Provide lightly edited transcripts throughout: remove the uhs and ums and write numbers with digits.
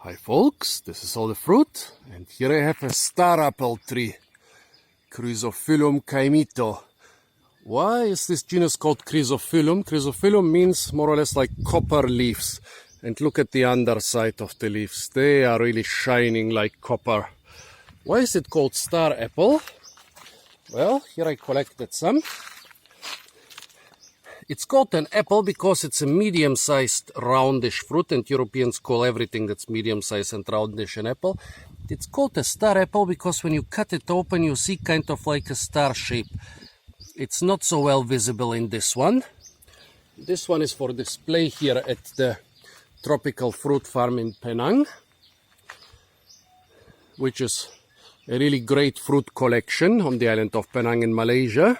Hi folks, this is all the fruit, and here I have a star apple tree, Chrysophyllum cainito. Why is this genus called Chrysophyllum? Chrysophyllum means more or less like copper leaves, and look at the underside of the leaves, they are really shining like copper. Why is it called star apple? Well, here I collected some. It's called an apple because it's a medium-sized roundish fruit, and Europeans call everything that's medium-sized and roundish an apple. It's called a star apple because when you cut it open you see kind of like a star shape. It's not so well visible in this one. This one is for display here at the tropical fruit farm in Penang, which is a really great fruit collection on the island of Penang in Malaysia.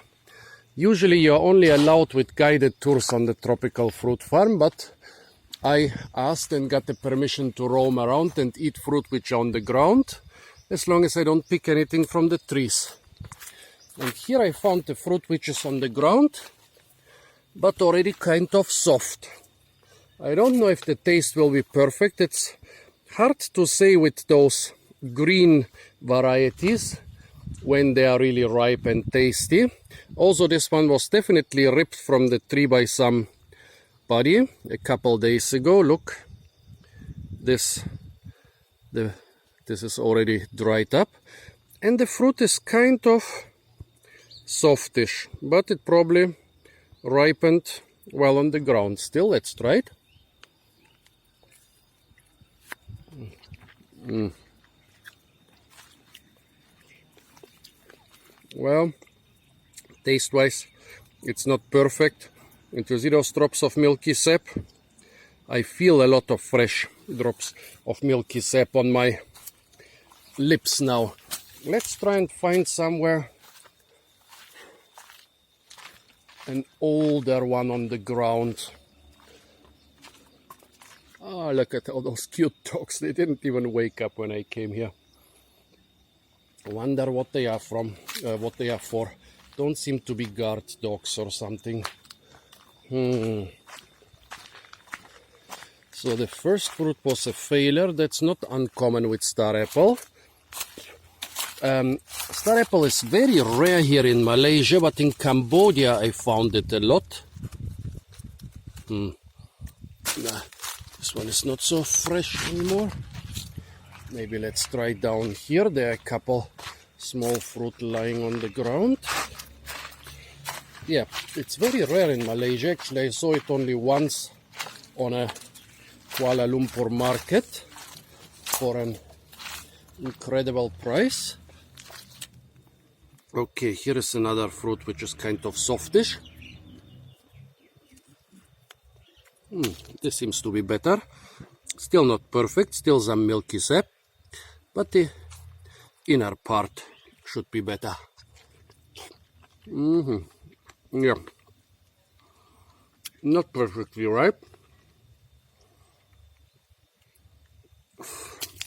Usually you're only allowed with guided tours on the tropical fruit farm, but I asked and got the permission to roam around and eat fruit which are on the ground, as long as I don't pick anything from the trees. And here I found the fruit which is on the ground, but already kind of soft. I don't know if the taste will be perfect. It's hard to say with those green varieties when they are really ripe and tasty. Also, this one was definitely ripped from the tree by somebody a couple days ago. Look, this is already dried up, and the fruit is kind of softish, but it probably ripened well on the ground. Still, let's try it. Well, taste-wise, it's not perfect. And you see those drops of milky sap? I feel a lot of fresh drops of milky sap on my lips now. Let's try and find somewhere an older one on the ground. Oh, look at all those cute dogs. They didn't even wake up when I came here. I wonder what they are from, what they are for. Don't seem to be guard dogs or something. So the first fruit was a failure. That's not uncommon with star apple. Star apple is very rare here in Malaysia, but in Cambodia I found it a lot. This one is not so fresh anymore. Maybe let's try down here. There are a couple small fruit lying on the ground. Yeah, it's very rare in Malaysia. Actually, I saw it only once on a Kuala Lumpur market for an incredible price. Okay, here is another fruit which is kind of softish. This seems to be better. Still not perfect, still some milky sap, but the inner part should be better. Yeah, not perfectly ripe.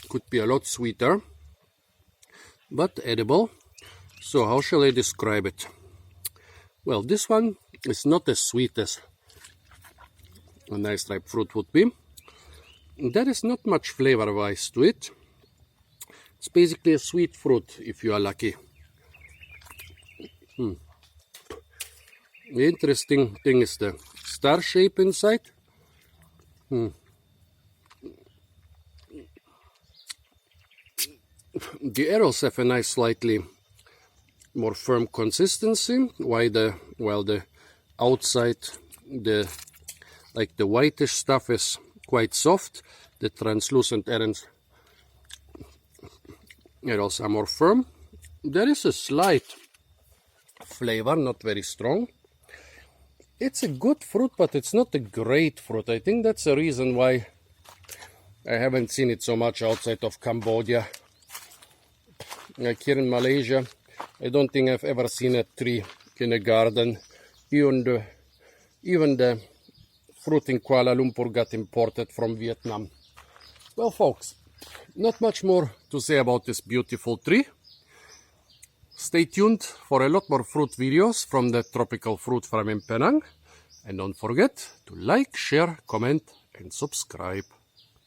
Could be a lot sweeter, but edible. So how shall I describe it? Well, this one is not as sweet as a nice ripe fruit would be. There is not much flavor-wise to it. It's basically a sweet fruit, if you are lucky. The interesting thing is the star shape inside. The arrows have a nice, slightly more firm consistency, while the outside, the whitish stuff is quite soft. The translucent arrows are more firm. There is a slight flavor, not very strong. It's a good fruit, but it's not a great fruit. I think that's the reason why I haven't seen it so much outside of Cambodia. Like here in Malaysia, I don't think I've ever seen a tree in a garden. Even the fruit in Kuala Lumpur got imported from Vietnam. Well, folks, not much more to say about this beautiful tree. Stay tuned for a lot more fruit videos from the tropical fruit farm in Penang. And don't forget to like, share, comment and subscribe.